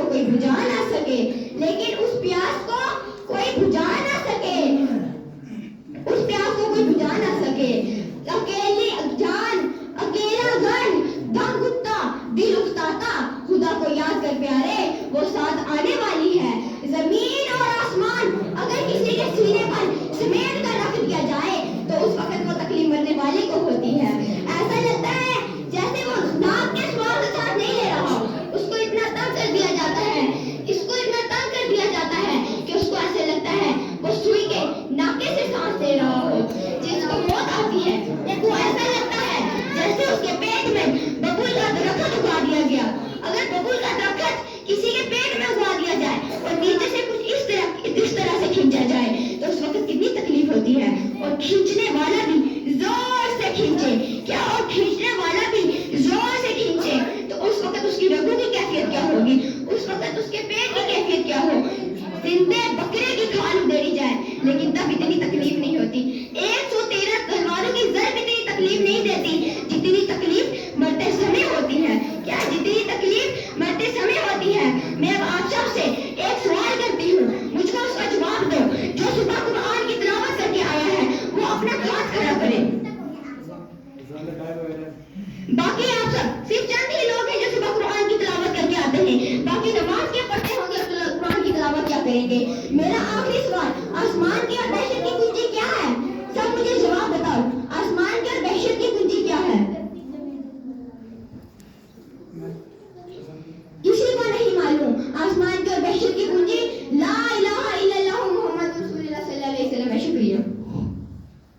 کو کوئی بجھا نہ سکے، لیکن اس پیاس کو کوئی بجھا نہ سکے، اس پیاس کو کوئی بجھا نہ سکے۔ اکیلی جان، اکیلا گھر، دم گھٹتا، دل اکتاتا، خدا کو یاد کر پیارے، وہ ساتھ آنے والی ہے۔ زمین اور آسمان اگر کسی کے سینے پر سمیٹ کر رکھ دیا جائے تو اس وقت وہ تکلیف مرنے والے کو ہوتی ہے۔ ایسا لگتا ہے جیسے وہ ناک کے سواد کا ساتھ نہیں لے رہا، اس کو اتنا تنگ کر دیا جاتا ہے، اس کو اتنا تنگ کر دیا جاتا ہے کہ اس کو ایسے لگتا ہے وہ سوئی کے ناکے سے سانس لے رہا ہو۔ جس کو موت آتی ہے وہ ایسا لگتا ہے جیسے اس کے پیٹ میں ببول کا درخت اگا دیا گیا۔ اگر ببول کا درخت کسی کے پیٹ میں اگا دیا جائے اور نیچے سے کچھ اس طرح سے کھینچا جائے تو اس وقت کتنی تکلیف ہوتی ہے۔ اور کھینچنے والا بھی زور سے کھینچے، کیا اور کھینچنے والا بھی زور سے کھینچے تو اس وقت اس کی رگوں کی کیفیت کیا ہوگی، اس وقت اس کے پیٹ کی کیفیت کیا ہو۔ زندے بکرے کی کھال ادھیڑی جائے لیکن تب اتنی تکلیف نہیں ہوتی۔ 113 تلواروں کی ضرب اتنی تکلیف نہیں دیتی جتنی تکلیف مرتے سمے ہوتی ہے۔ کیا جتنی تکلیف مرتے سمے ہوتی ہے؟ میں اب آپ سب سے ایک سوال کرتی ہوں، مجھ کو اس کا جواب دو۔ جو صبح قرآن کی تلاوت کر کے آیا ہے وہ اپنا ہاتھ کھڑا کرے۔ باقی آپ سب صرف چند ہی لوگ ہیں جو صبح قرآن کی تلاوت کر کے آتے ہیں، باقی نماز کیا پڑھتے ہوں گے، قرآن کی تلاوت کیا کریں گے؟ میرا آخری سوال، آسمان کی اور دہشت کی کنجی کیا